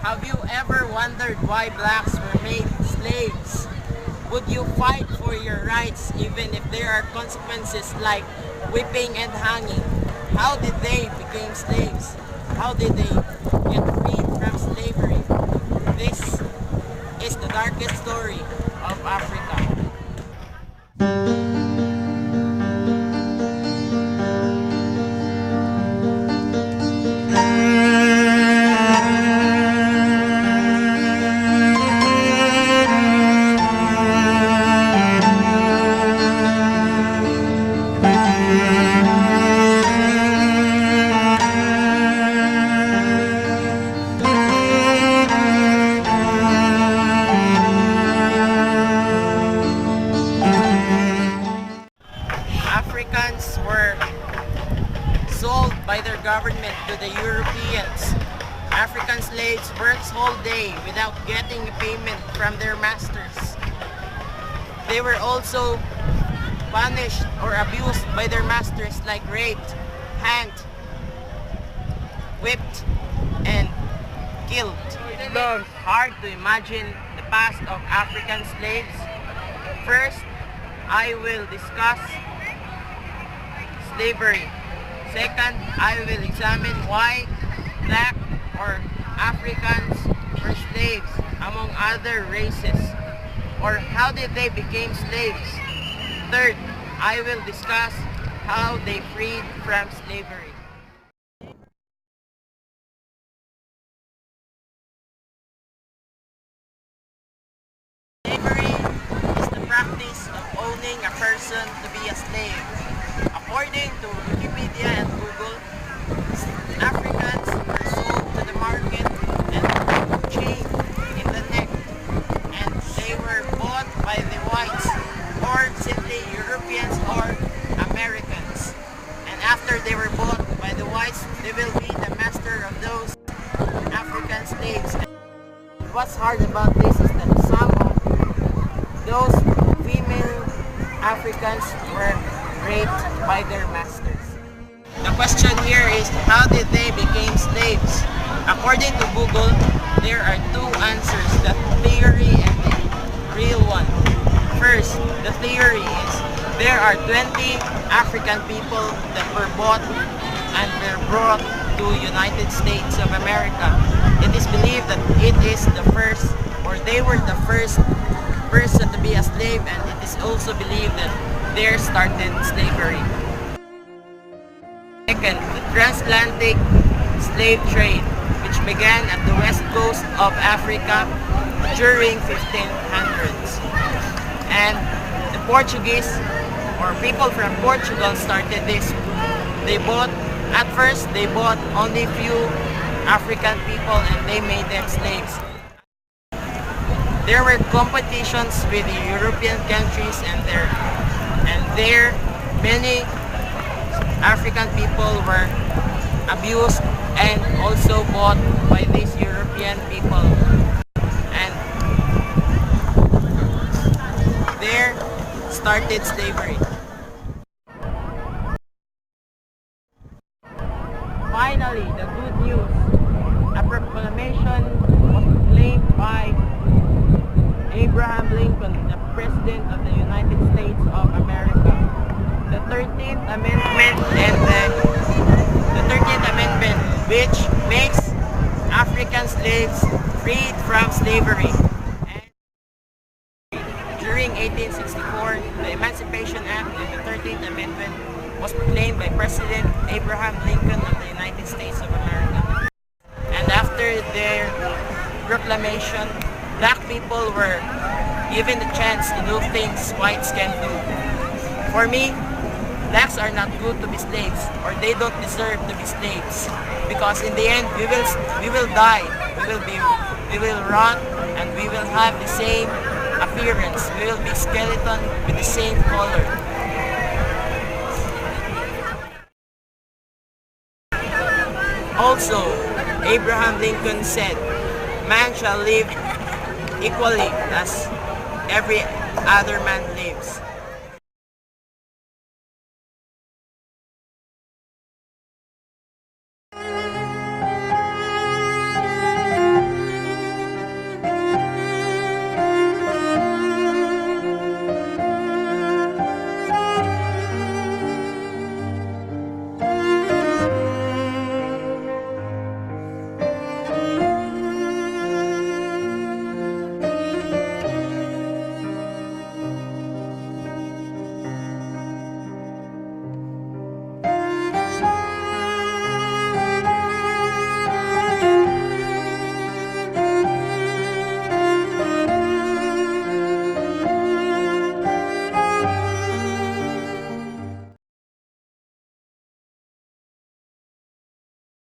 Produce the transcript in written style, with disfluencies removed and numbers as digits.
Have you ever wondered why blacks were made slaves? Would you fight for your rights even if there are consequences like whipping and hanging? How did they become slaves? How did they get freed from slavery? This is the darkest story of Africa. Africans were sold by their government to the Europeans. African slaves worked whole day without getting a payment from their masters. They were also punished or abused by their masters, like raped, hanged, whipped, and killed. It's hard to imagine the past of African slaves. First, I will discuss slavery. Second, I will examine why black or Africans were slaves among other races, or how did they become slaves. Third, I will discuss how they freed from slavery. Slavery is the practice of owning a person to be a slave. According to Wikipedia and Google, Africans were sold to the market and chained in the neck, and they were bought by the whites, or simply Europeans or Americans. And after they were bought by the whites, they will be the master of those African slaves. What's hard about this is that some of those female Africans were raped by their masters. The question here is, how did they become slaves? According to Google, there are two answers, the theory and the real one. First, the theory is there are 20 African people that were bought and were brought to United States of America. It is believed that it is the first, or they were the first person to be a slave, and it is also believed that there started slavery. Second, the transatlantic slave trade, which began at the west coast of Africa during 1500s. And the Portuguese, or people from Portugal, started this. At first they bought only few African people and they made them slaves. There were competitions with the European countries, and there many African people were abused and also bought by these European people. And there started slavery. Finally, the good news. A proclamation was proclaimed by Abraham Lincoln, the President of the United States of America. The 13th Amendment which makes African slaves freed from slavery. And during 1864, the Emancipation Act and the 13th Amendment was proclaimed by President Abraham Lincoln of the United States of America. And after their proclamation, black people were given the chance to do things whites can do. For me, blacks are not good to be slaves, or they don't deserve to be slaves, because in the end we will die, we will rot, and we will have the same appearance. We will be skeleton with the same color. Also, Abraham Lincoln said, "Man shall live equally as every other man lives."